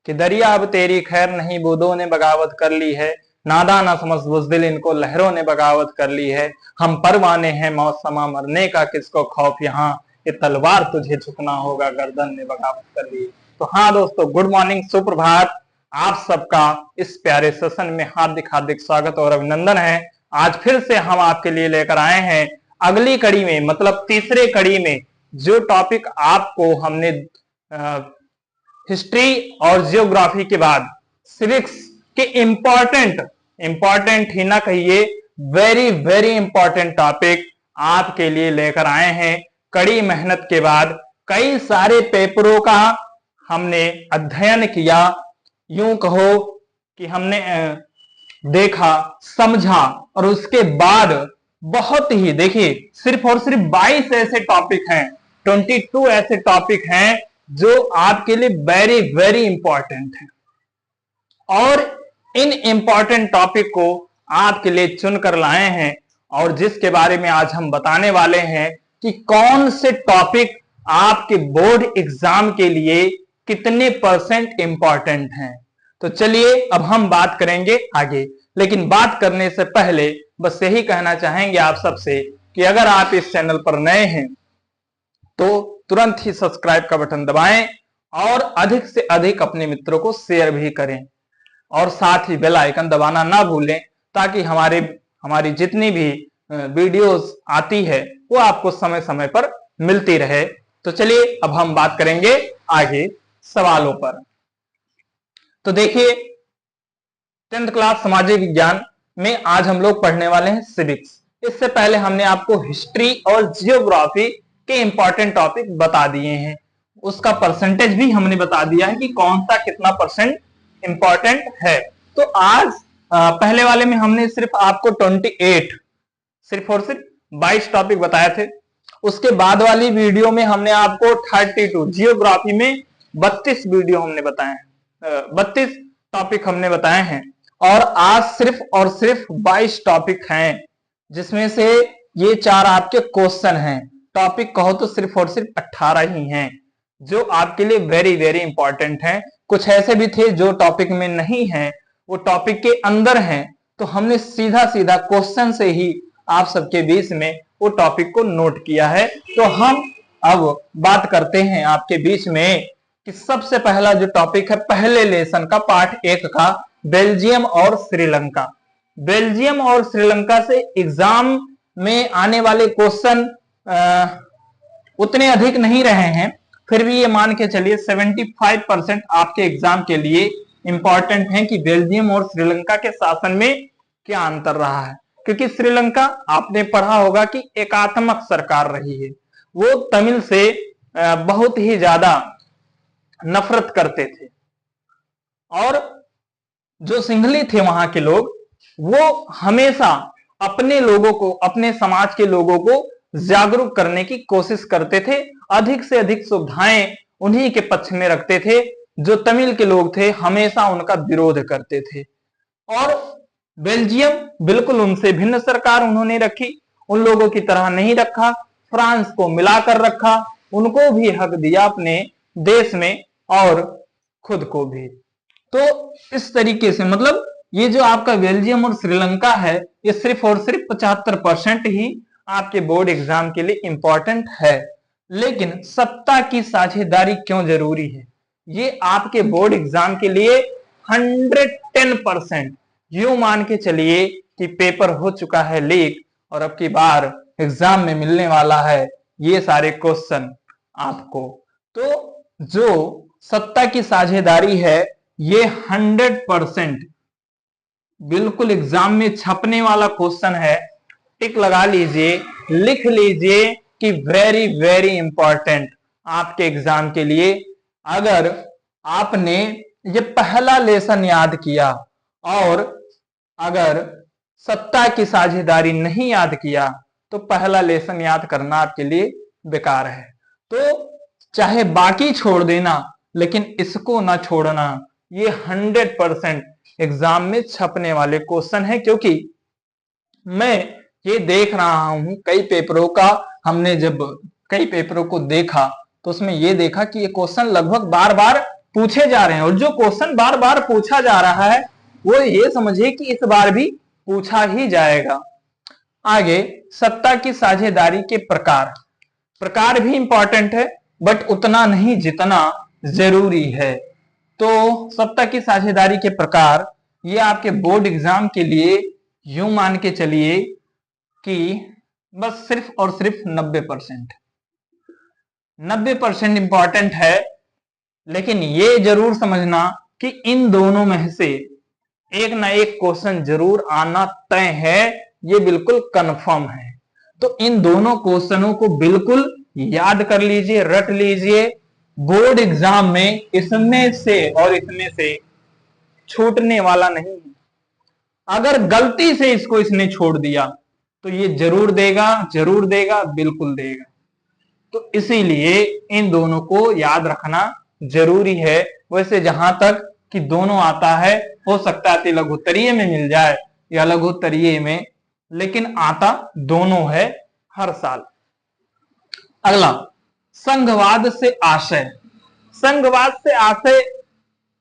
कि दरिया अब तेरी खैर नहीं, बूंदों ने बगावत कर ली है, नादा ना समझ बुज़दिल, इनको लहरों ने बगावत कर ली है। हम परवाने हैं मौत समा, मरने का किसको खौफ यहाँ, ये तलवार तुझे झुकना होगा, गर्दन ने बगावत कर ली। तो हाँ दोस्तों, गुड मॉर्निंग, सुप्रभात। आप सबका इस प्यारे सेशन में हार्दिक हार्दिक स्वागत और अभिनंदन है। आज फिर से हम आपके लिए लेकर आए हैं अगली कड़ी में, मतलब तीसरे कड़ी में, जो टॉपिक आपको हमने हिस्ट्री और जियोग्राफी के बाद सिविक्स के इंपॉर्टेंट ही ना कहिए, वेरी वेरी इंपॉर्टेंट टॉपिक आपके लिए लेकर आए हैं। कड़ी मेहनत के बाद कई सारे पेपरों का हमने अध्ययन किया, यूं कहो कि हमने देखा, समझा, और उसके बाद बहुत ही, देखिए, सिर्फ और सिर्फ 22 ऐसे टॉपिक हैं, 22 ऐसे टॉपिक हैं जो आपके लिए वेरी वेरी इंपॉर्टेंट है। और इन इंपॉर्टेंट टॉपिक को आपके लिए चुनकर लाए हैं, और जिसके बारे में आज हम बताने वाले हैं कि कौन से टॉपिक आपके बोर्ड एग्जाम के लिए कितने % इंपॉर्टेंट हैं। तो चलिए अब हम बात करेंगे आगे, लेकिन बात करने से पहले बस यही कहना चाहेंगे आप सबसे कि अगर आप इस चैनल पर नए हैं तो तुरंत ही सब्सक्राइब का बटन दबाएं और अधिक से अधिक अपने मित्रों को शेयर भी करें, और साथ ही बेल आइकन दबाना ना भूलें, ताकि हमारी जितनी भी वीडियोस आती है वो आपको समय समय पर मिलती रहे। तो चलिए अब हम बात करेंगे आगे सवालों पर। तो देखिए, 10th क्लास सामाजिक विज्ञान में आज हम लोग पढ़ने वाले हैं सिविक्स। इससे पहले हमने आपको हिस्ट्री और जियोग्राफी के इंपॉर्टेंट टॉपिक बता दिए हैं, उसका परसेंटेज भी हमने बता दिया है कि कौन सा कितना % इंपॉर्टेंट है। तो आज पहले वाले में हमने सिर्फ आपको 28, सिर्फ और सिर्फ 22 टॉपिक बताए थे। उसके बाद वाली वीडियो में हमने आपको 32, जियोग्राफी में 32 वीडियो हमने बताए हैं, 32 टॉपिक हमने बताए हैं, और आज सिर्फ और सिर्फ 22 टॉपिक हैं, जिसमें से ये 4 आपके क्वेश्चन हैं। टॉपिक कहो तो सिर्फ और सिर्फ 18 ही हैं, जो आपके लिए वेरी वेरी इंपॉर्टेंट हैं। कुछ ऐसे भी थे जो टॉपिक में नहीं हैं, वो टॉपिक के अंदर हैं, तो हमने सीधा सीधा क्वेश्चन से ही आप सबके बीच में वो टॉपिक को नोट किया है। तो हम अब बात करते हैं आपके बीच में कि सबसे पहला जो टॉपिक है पहले लेसन का, पार्ट 1 का, बेल्जियम और श्रीलंका। बेल्जियम और श्रीलंका से एग्जाम में आने वाले क्वेश्चन उतने अधिक नहीं रहे हैं, फिर भी ये मान के चलिए 75% आपके एग्जाम के लिए इंपॉर्टेंट है कि बेल्जियम और श्रीलंका के शासन में क्या अंतर रहा है। क्योंकि श्रीलंका आपने पढ़ा होगा कि एकात्मक सरकार रही है, वो तमिल से बहुत ही ज्यादा नफरत करते थे, और जो सिंहली थे वहां के लोग, वो हमेशा अपने लोगों को, अपने समाज के लोगों को जागरूक करने की कोशिश करते थे, अधिक से अधिक सुविधाएं उन्हीं के पक्ष में रखते थे। जो तमिल के लोग थे हमेशा उनका विरोध करते थे, और बेल्जियम बिल्कुल उनसे भिन्न सरकार उन्होंने रखी, उन लोगों की तरह नहीं रखा, फ्रांस को मिलाकर रखा, उनको भी हक दिया अपने देश में और खुद को भी। तो इस तरीके से, मतलब ये जो आपका बेल्जियम और श्रीलंका है, ये सिर्फ और सिर्फ 75% ही आपके बोर्ड एग्जाम के लिए इंपॉर्टेंट है। लेकिन सत्ता की साझेदारी क्यों जरूरी है, ये आपके बोर्ड एग्जाम के लिए 110%, यूं मान के चलिए कि पेपर हो चुका है लीक, और अब की बार एग्जाम में मिलने वाला है ये सारे क्वेश्चन आपको। तो जो सत्ता की साझेदारी है ये 100% बिल्कुल एग्जाम में छपने वाला क्वेश्चन है। टिक लगा लीजिए, लिख लीजिए कि वेरी वेरी इंपॉर्टेंट आपके एग्जाम के लिए। अगर आपने ये पहला लेसन याद किया और अगर सत्ता की साझेदारी नहीं याद किया तो पहला लेसन याद करना आपके लिए बेकार है। तो चाहे बाकी छोड़ देना, लेकिन इसको ना छोड़ना। ये 100% एग्जाम में छपने वाले क्वेश्चन है, क्योंकि मैं ये देख रहा हूं कई पेपरों का, हमने जब कई पेपरों को देखा तो उसमें ये देखा कि ये क्वेश्चन लगभग बार बार पूछे जा रहे हैं, और जो क्वेश्चन बार बार पूछा जा रहा है वो ये समझिए कि इस बार भी पूछा ही जाएगा। आगे सत्ता की साझेदारी के प्रकार, प्रकार भी इंपॉर्टेंट है बट उतना नहीं जितना जरूरी है। तो सत्ता की साझेदारी के प्रकार ये आपके बोर्ड एग्जाम के लिए यूं मान के चलिए कि बस सिर्फ और सिर्फ 90% इंपॉर्टेंट है। लेकिन ये जरूर समझना कि इन दोनों में से एक ना एक क्वेश्चन जरूर आना तय है, ये बिल्कुल कंफर्म है। तो इन दोनों क्वेश्चनों को बिल्कुल याद कर लीजिए, रट लीजिए। बोर्ड एग्जाम में इसमें से और इसमें से छूटने वाला नहीं है। अगर गलती से इसको इसने छोड़ दिया तो ये जरूर देगा, बिल्कुल देगा। तो इसीलिए इन दोनों को याद रखना जरूरी है। वैसे जहां तक कि दोनों आता है, हो सकता है लघुत्तरीय में मिल जाए या लघुत्तरीय में, लेकिन आता दोनों है हर साल। अगला संघवाद से आशय। संघवाद से आशय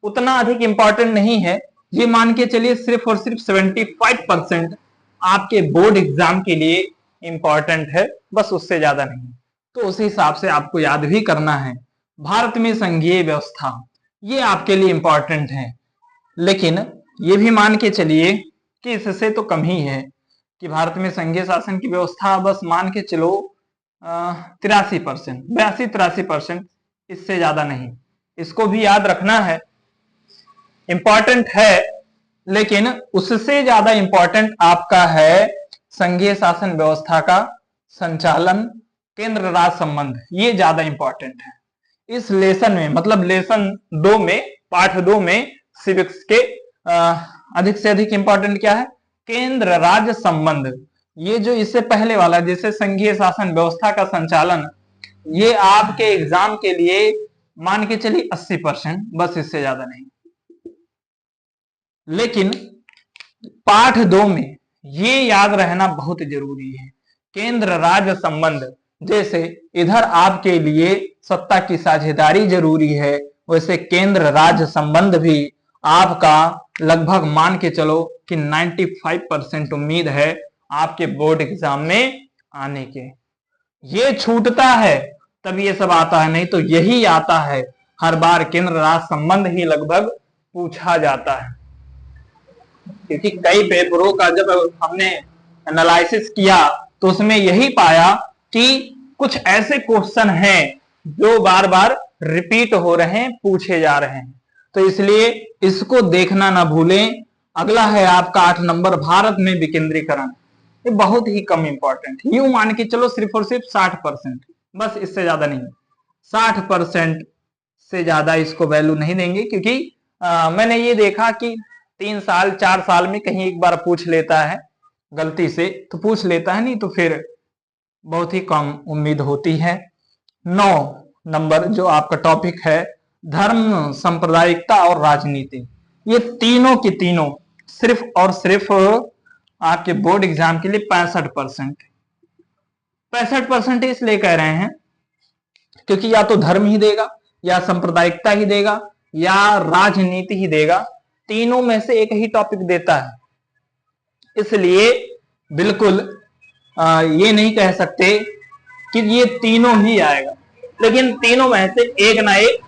उतना अधिक इंपॉर्टेंट नहीं है, ये मान के चलिए सिर्फ और सिर्फ 75% आपके बोर्ड एग्जाम के लिए इंपॉर्टेंट है, बस उससे ज्यादा नहीं। तो उसी हिसाब से आपको याद भी करना है। भारत में संघीय व्यवस्था, ये आपके लिए इंपॉर्टेंट है, लेकिन ये भी मान के चलिए कि इससे तो कम ही है कि भारत में संघीय शासन की व्यवस्था, बस मान के चलो 83%, 82-83%, इससे ज्यादा नहीं। इसको भी याद रखना है, इंपॉर्टेंट है, लेकिन उससे ज्यादा इंपॉर्टेंट आपका है संघीय शासन व्यवस्था का संचालन, केंद्र राज्य संबंध, ये ज्यादा इंपॉर्टेंट है। इस लेसन में, मतलब लेसन 2 में, पाठ 2 में सिविक्स के अधिक से अधिक इंपॉर्टेंट क्या है? केंद्र राज्य संबंध। ये जो इससे पहले वाला जैसे संघीय शासन व्यवस्था का संचालन, ये आपके एग्जाम के लिए मान के चलिए 80%, बस इससे ज्यादा नहीं। लेकिन पाठ 2 में ये याद रहना बहुत जरूरी है, केंद्र राज्य संबंध। जैसे इधर आपके लिए सत्ता की साझेदारी जरूरी है, वैसे केंद्र राज्य संबंध भी आपका लगभग मान के चलो कि 95% उम्मीद है आपके बोर्ड एग्जाम में आने के। ये छूटता है तब ये सब आता है, नहीं तो यही आता है हर बार, केंद्र राज्य संबंध ही लगभग पूछा जाता है। क्योंकि कई पेपरों का जब हमने एनालिसिस किया तो उसमें यही पाया कि कुछ ऐसे क्वेश्चन हैं जो बार बार रिपीट हो रहे हैं, पूछे जा रहे हैं। तो इसलिए इसको देखना ना भूलें। अगला है आपका 8 नंबर, भारत में विकेंद्रीकरण। ये बहुत ही कम इंपॉर्टेंट, यूं मान के चलो सिर्फ और सिर्फ 60%, बस इससे ज्यादा नहीं। 60% से ज्यादा इसको वैल्यू नहीं देंगे, क्योंकि मैंने ये देखा कि 3 साल 4 साल में कहीं एक बार पूछ लेता है गलती से, तो पूछ लेता है, नहीं तो फिर बहुत ही कम उम्मीद होती है। 9 नंबर जो आपका टॉपिक है, धर्म, सांप्रदायिकता और राजनीति। ये तीनों की तीनों सिर्फ और सिर्फ आपके बोर्ड एग्जाम के लिए 65% इसलिए कह रहे हैं क्योंकि या तो धर्म ही देगा, या सांप्रदायिकता ही देगा, या राजनीति ही देगा। तीनों में से एक ही टॉपिक देता है, इसलिए बिल्कुल ये नहीं कह सकते कि ये तीनों ही आएगा, लेकिन तीनों में से एक ना एक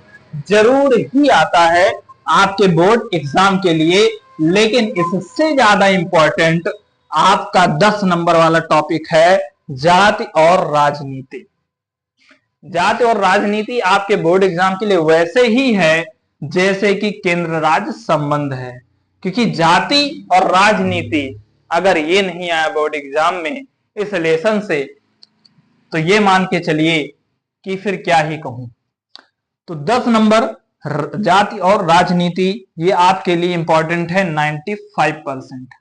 जरूर ही आता है आपके बोर्ड एग्जाम के लिए। लेकिन इससे ज्यादा इंपॉर्टेंट आपका 10 नंबर वाला टॉपिक है जाति और राजनीति। जाति और राजनीति आपके बोर्ड एग्जाम के लिए वैसे ही है जैसे कि केंद्र राज्य संबंध है, क्योंकि जाति और राजनीति अगर ये नहीं आया बोर्ड एग्जाम में इस लेसन से, तो ये मान के चलिए कि फिर क्या ही कहूं। तो 10 नंबर जाति और राजनीति ये आपके लिए इंपॉर्टेंट है 95%।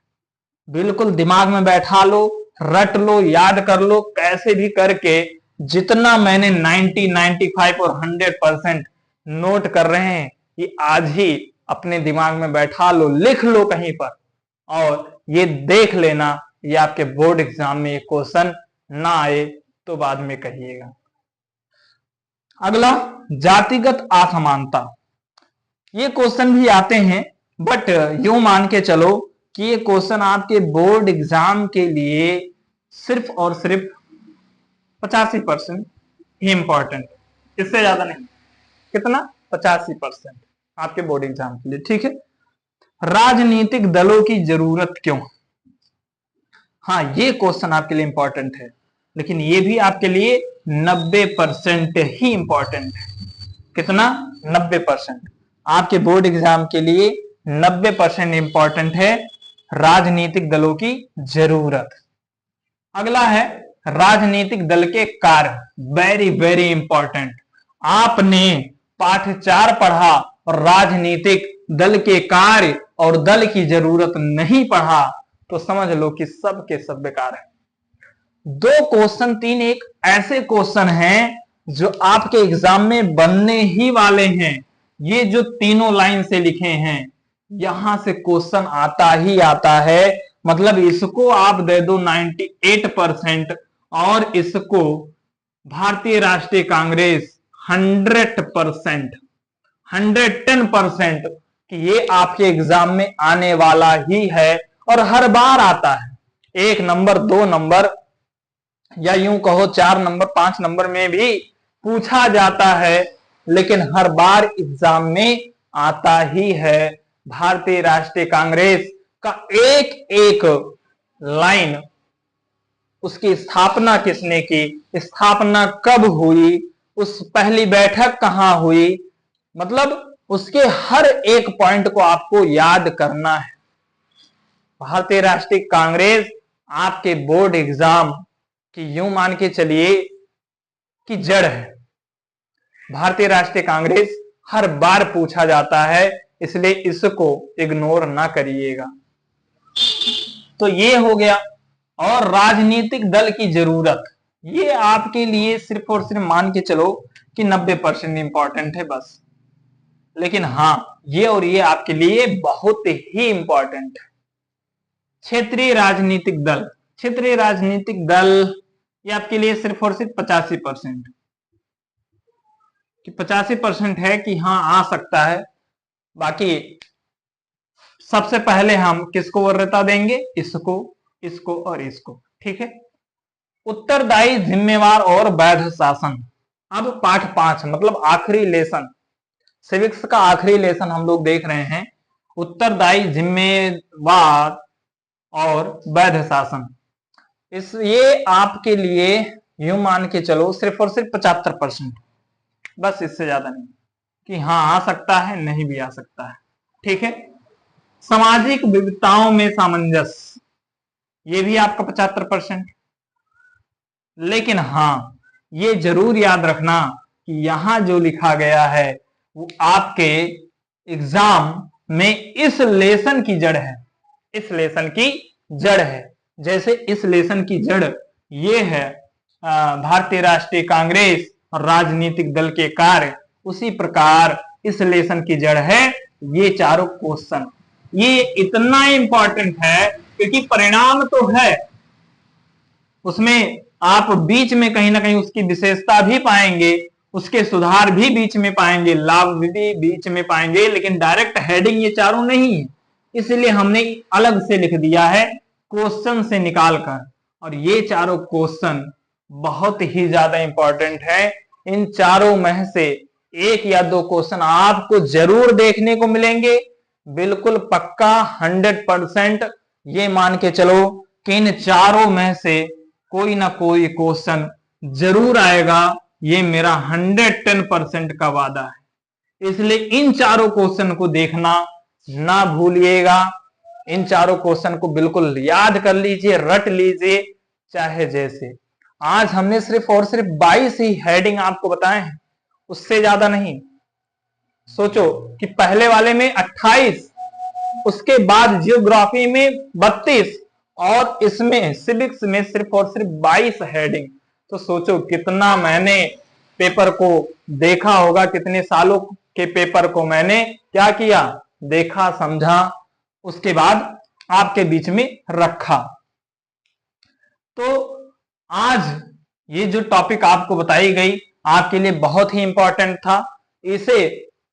बिल्कुल दिमाग में बैठा लो, रट लो, याद कर लो, कैसे भी करके जितना मैंने 90, 95 और 100% नोट कर रहे हैं, ये आज ही अपने दिमाग में बैठा लो, लिख लो कहीं पर, और ये देख लेना ये आपके बोर्ड एग्जाम में ये क्वेश्चन ना आए तो बाद में कहिएगा। अगला जातिगत असमानता। ये क्वेश्चन भी आते हैं, बट यूं मान के चलो कि ये क्वेश्चन आपके बोर्ड एग्जाम के लिए सिर्फ और सिर्फ 85% ही इंपॉर्टेंट, इससे ज्यादा नहीं। कितना? 85% आपके बोर्ड एग्जाम के लिए। ठीक है, राजनीतिक दलों की जरूरत क्यों? हाँ, ये क्वेश्चन आपके लिए इंपॉर्टेंट है, लेकिन ये भी आपके लिए 90% ही इंपॉर्टेंट है। कितना? 90%। आपके बोर्ड एग्जाम के लिए 90% इंपॉर्टेंट है राजनीतिक दलों की जरूरत। अगला है राजनीतिक दल के कार्य, वेरी वेरी इंपॉर्टेंट। आपने पाठ 4 पढ़ा और राजनीतिक दल के कार्य और दल की जरूरत नहीं पढ़ा तो समझ लो कि सब के सब बेकार है। 2 क्वेश्चन 3 एक ऐसे क्वेश्चन हैं जो आपके एग्जाम में बनने ही वाले हैं। ये जो तीनों लाइन से लिखे हैं यहां से क्वेश्चन आता ही आता है, मतलब इसको आप दे दो 98% और इसको भारतीय राष्ट्रीय कांग्रेस 100%, 110% कि ये आपके एग्जाम में आने वाला ही है और हर बार आता है। 1 नंबर 2 नंबर या यूं कहो 4 नंबर 5 नंबर में भी पूछा जाता है, लेकिन हर बार एग्जाम में आता ही है। भारतीय राष्ट्रीय कांग्रेस का एक एक लाइन, उसकी स्थापना किसने की, स्थापना कब हुई, उस पहली बैठक कहां हुई, मतलब उसके हर एक पॉइंट को आपको याद करना है। भारतीय राष्ट्रीय कांग्रेस आपके बोर्ड एग्जाम की यूं मान के चलिए कि जड़ है। भारतीय राष्ट्रीय कांग्रेस हर बार पूछा जाता है, इसलिए इसको इग्नोर ना करिएगा। तो ये हो गया। और राजनीतिक दल की जरूरत, ये आपके लिए सिर्फ और सिर्फ मान के चलो कि 90% इंपॉर्टेंट है बस। लेकिन हां, ये और ये आपके लिए बहुत ही इंपॉर्टेंट है। क्षेत्रीय राजनीतिक दल, क्षेत्रीय राजनीतिक दल ये आपके लिए सिर्फ और सिर्फ 85% कि 85% है कि हाँ आ सकता है। बाकी सबसे पहले हम किसको वरीयता देंगे? इसको, इसको और इसको। ठीक है, उत्तरदायी, जिम्मेवार और वैध शासन। अब पाठ 5 मतलब आखिरी लेसन, सिविक्स का आखिरी लेसन हम लोग देख रहे हैं, उत्तरदायी, जिम्मेवार और वैध शासन। ये आपके लिए यूं मान के चलो सिर्फ और सिर्फ 75%, बस इससे ज्यादा नहीं कि हाँ आ सकता है, नहीं भी आ सकता है। ठीक है, सामाजिक विविधताओं में सामंजस्य, ये भी आपका 75%। लेकिन हां, ये जरूर याद रखना कि यहां जो लिखा गया है वो आपके एग्जाम में इस लेसन की जड़ है, इस लेसन की जड़ है। जैसे इस लेसन की जड़ ये है भारतीय राष्ट्रीय कांग्रेस और राजनीतिक दल के कार्य, उसी प्रकार इस लेसन की जड़ है ये चारों क्वेश्चन। ये इतना इंपॉर्टेंट है क्योंकि परिणाम तो है, उसमें आप बीच में कहीं ना कहीं उसकी विशेषता भी पाएंगे, उसके सुधार भी बीच में पाएंगे, लाभ भी बीच में पाएंगे, लेकिन डायरेक्ट हेडिंग ये चारों नहीं है, इसलिए हमने अलग से लिख दिया है क्वेश्चन से निकालकर। और ये चारों क्वेश्चन बहुत ही ज्यादा इंपॉर्टेंट है। इन चारों में से 1 या 2 क्वेश्चन आपको जरूर देखने को मिलेंगे, बिल्कुल पक्का 100%। ये मान के चलो कि इन चारों में से कोई ना कोई क्वेश्चन जरूर आएगा, ये मेरा 110% का वादा है। इसलिए इन चारों क्वेश्चन को देखना ना भूलिएगा, इन चारों क्वेश्चन को बिल्कुल याद कर लीजिए, रट लीजिए, चाहे जैसे। आज हमने सिर्फ और सिर्फ 22 ही हेडिंग आपको बताए हैं, उससे ज्यादा नहीं। सोचो कि पहले वाले में 28, उसके बाद जियोग्राफी में 32 और इसमें सिविक्स में सिर्फ और सिर्फ 22 हेडिंग। तो सोचो कितना मैंने पेपर को देखा होगा, कितने सालों के पेपर को मैंने क्या किया, देखा, समझा, उसके बाद आपके बीच में रखा। तो आज ये जो टॉपिक आपको बताई गई आपके लिए बहुत ही इंपॉर्टेंट था, इसे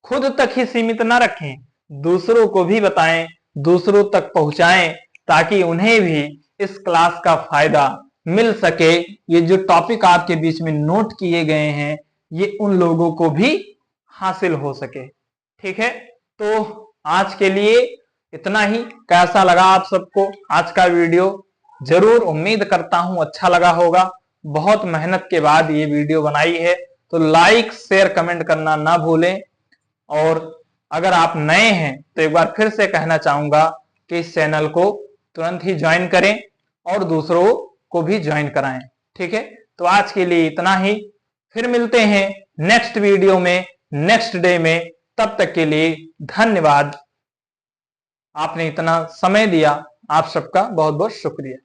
खुद तक ही सीमित ना रखें, दूसरों को भी बताएं, दूसरों तक पहुंचाएं, ताकि उन्हें भी इस क्लास का फायदा मिल सके। ये जो टॉपिक आपके बीच में नोट किए गए हैं, ये उन लोगों को भी हासिल हो सके। ठीक है, तो आज के लिए इतना ही। कैसा लगा आप सबको आज का वीडियो? जरूर उम्मीद करता हूं अच्छा लगा होगा। बहुत मेहनत के बाद ये वीडियो बनाई है, तो लाइक शेयर कमेंट करना ना भूलें। और अगर आप नए हैं तो एक बार फिर से कहना चाहूंगा कि इस चैनल को तुरंत ही ज्वाइन करें और दूसरों को भी ज्वाइन कराएं। ठीक है, तो आज के लिए इतना ही। फिर मिलते हैं नेक्स्ट वीडियो में, नेक्स्ट डे में। तब तक के लिए धन्यवाद। आपने इतना समय दिया, आप सबका बहुत बहुत शुक्रिया।